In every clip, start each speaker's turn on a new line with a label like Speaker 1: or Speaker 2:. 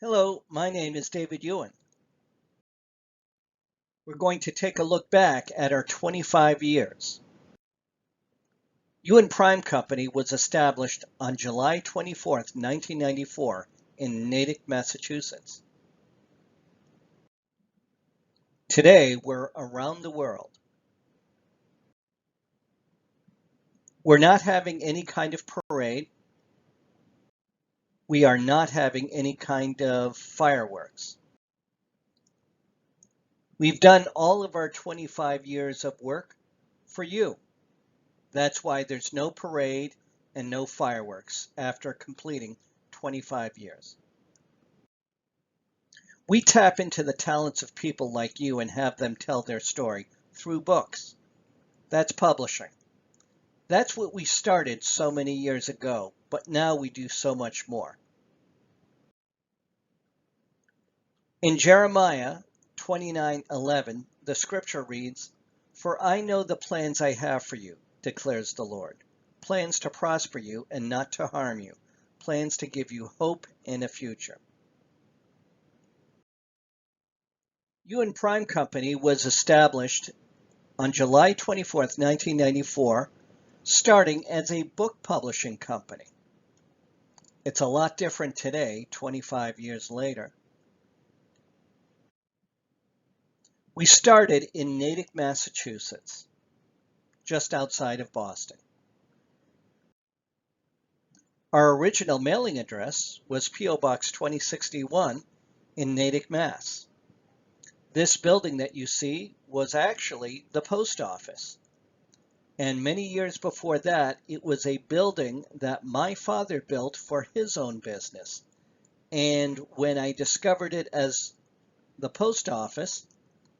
Speaker 1: Hello, my name is David Ewen. We're going to take a look back at our 25 years. Ewen Prime Company was established on July 24th, 1994 in Natick, Massachusetts. Today, we're around the world. We're not having any kind of parade. We are not having any kind of fireworks. We've done all of our 25 years of work for you. That's why there's no parade and no fireworks after completing 25 years. We tap into the talents of people like you and have them tell their story through books. That's publishing. That's what we started so many years ago, but now we do so much more. In Jeremiah 29:11, the scripture reads, "For I know the plans I have for you, declares the Lord, plans to prosper you and not to harm you, plans to give you hope and a future." Ewen Prime Company was established on July 24th, 1994, starting as a book publishing company. It's a lot different today, 25 years later. We started in Natick, Massachusetts, just outside of Boston. Our original mailing address was P.O. Box 2061 in Natick, Mass. This building that you see was actually the post office. And many years before that, it was a building that my father built for his own business. And when I discovered it as the post office,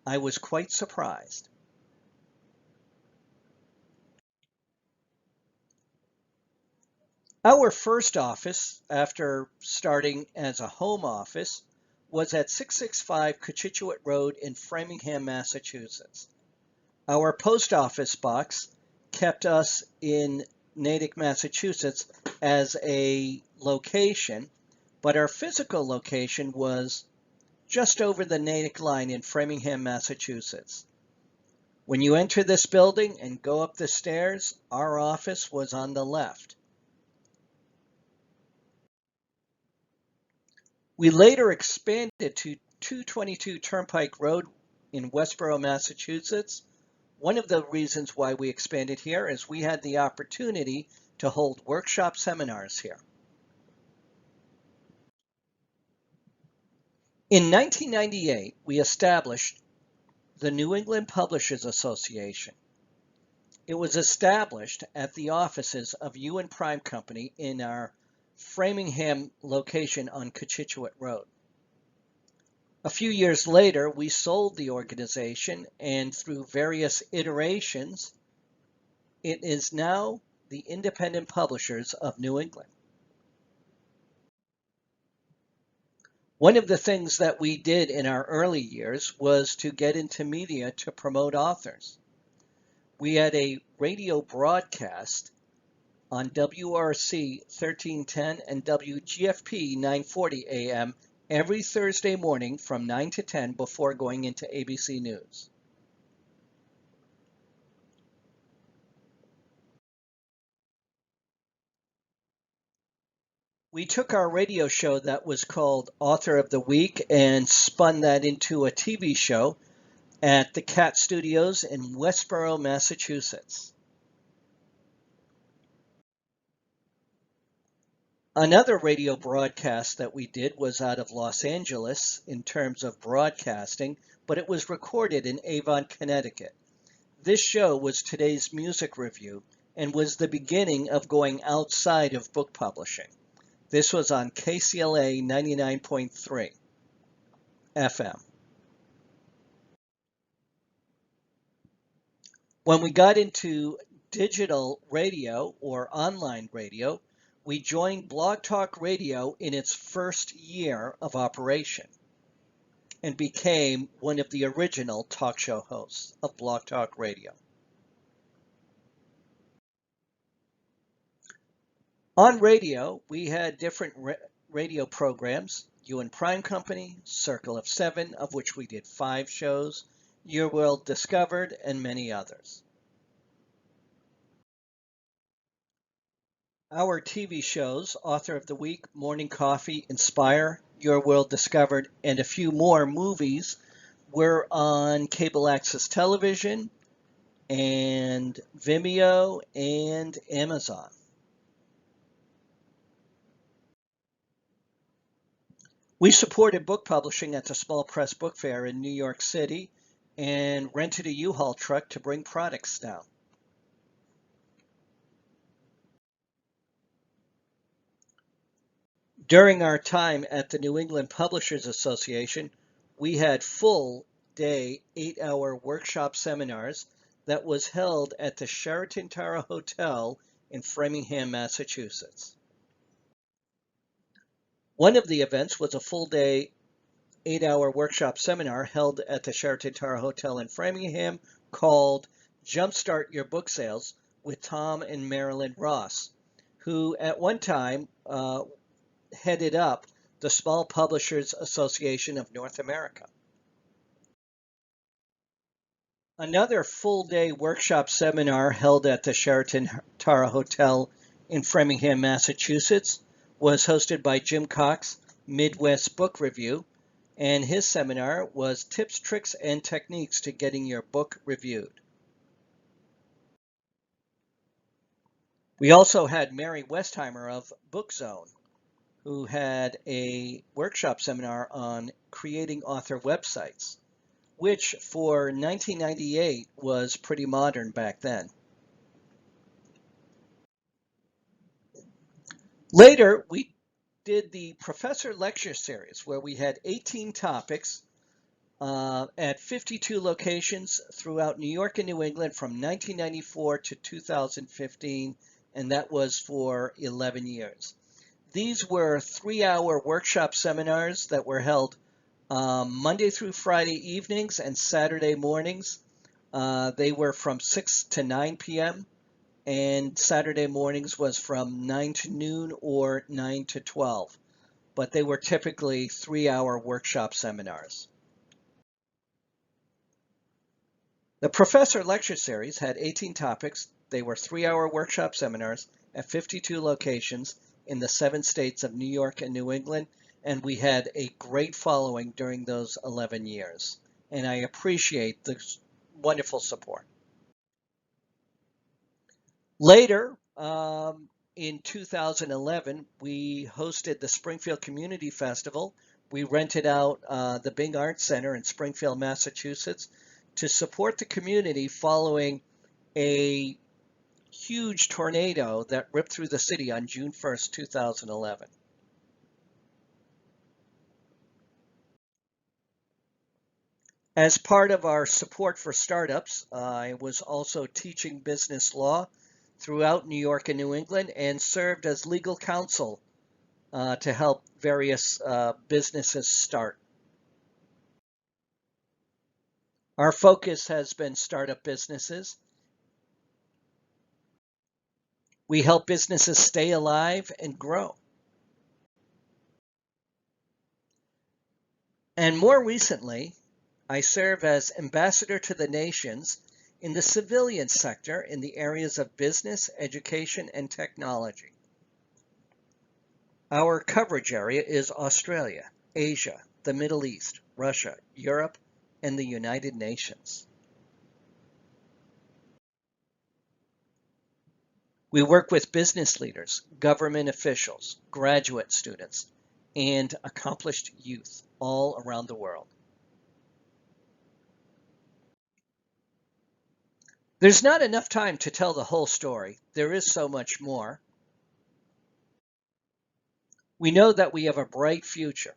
Speaker 1: I was quite surprised. Our first office, after starting as a home office, was at 665 Cochituate Road in Framingham, Massachusetts. Our post office box kept us in Natick, Massachusetts as a location, but our physical location was just over the Natick line in Framingham, Massachusetts. When you enter this building and go up the stairs, our office was on the left. We later expanded to 222 Turnpike Road in Westboro, Massachusetts. One of the reasons why we expanded here is we had the opportunity to hold workshop seminars here. In 1998, we established the New England Publishers Association. It was established at the offices of Ewen Prime Company in our Framingham location on Cochituate Road. A few years later, we sold the organization, and through various iterations, it is now the Independent Publishers of New England. One of the things that we did in our early years was to get into media to promote authors. We had a radio broadcast on WRC 1310 and WGFP 940 AM every Thursday morning from 9 to 10 before going into ABC News. We took our radio show that was called Author of the Week and spun that into a TV show at the Cat Studios in Westboro, Massachusetts. Another radio broadcast that we did was out of Los Angeles in terms of broadcasting, but it was recorded in Avon, Connecticut. This show was today's music review and was the beginning of going outside of book publishing. This was on KCLA 99.3 FM. When we got into digital radio or online radio, we joined Blog Talk Radio in its first year of operation and became one of the original talk show hosts of Blog Talk Radio. On radio, we had different radio programs. Ewen Prime Company, Circle of Seven, of which we did 5 shows, Your World Discovered, and many others. Our TV shows, Author of the Week, Morning Coffee, Inspire, Your World Discovered, and a few more movies were on cable access television and Vimeo and Amazon. We supported book publishing at the Small Press Book Fair in New York City and rented a U-Haul truck to bring products down. During our time at the New England Publishers Association, we had full day 8-hour workshop seminars that was held at the Sheraton Tara Hotel in Framingham, Massachusetts. One of the events was a full day 8-hour workshop seminar held at the Sheraton Tara Hotel in Framingham called Jumpstart Your Book Sales with Tom and Marilyn Ross, who at one time headed up the Small Publishers Association of North America. Another full-day workshop seminar held at the Sheraton Tara Hotel in Framingham, Massachusetts was hosted by Jim Cox, Midwest Book Review, and his seminar was Tips, Tricks, and Techniques to Getting Your Book Reviewed. We also had Mary Westheimer of Book Zone, who had a workshop seminar on creating author websites, which for 1998 was pretty modern back then. Later, we did the Professor Lecture Series, where we had 18 topics at 52 locations throughout New York and New England from 1994 to 2015, and that was for 11 years. These were 3-hour workshop seminars that were held Monday through Friday evenings and Saturday mornings. They were from 6 to 9 p.m. and Saturday mornings was from 9 to noon or 9 to 12. But they were typically 3-hour workshop seminars. The Professor Lecture Series had 18 topics. They were 3-hour workshop seminars at 52 locations in the 7 states of New York and New England, and we had a great following during those 11 years. And I appreciate the wonderful support. Later, in 2011, we hosted the Springfield Community Festival. We rented out the Bing Arts Center in Springfield, Massachusetts, to support the community following a huge tornado that ripped through the city on June 1st, 2011. As part of our support for startups, I was also teaching business law throughout New York and New England and served as legal counsel to help various businesses start. Our focus has been startup businesses. We help businesses stay alive and grow. And more recently, I serve as ambassador to the nations in the civilian sector in the areas of business, education, and technology. Our coverage area is Australia, Asia, the Middle East, Russia, Europe, and the United Nations. We work with business leaders, government officials, graduate students, and accomplished youth all around the world. There's not enough time to tell the whole story. There is so much more. We know that we have a bright future.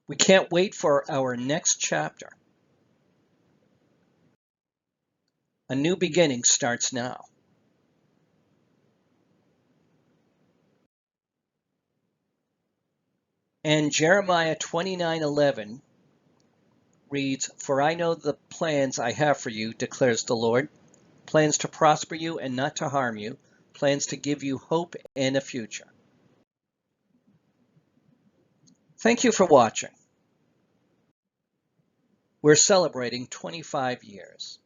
Speaker 1: We can't wait for our next chapter. A new beginning starts now. And Jeremiah 29:11 reads, "For I know the plans I have for you, declares the Lord, plans to prosper you and not to harm you, plans to give you hope and a future." Thank you for watching. We're celebrating 25 years.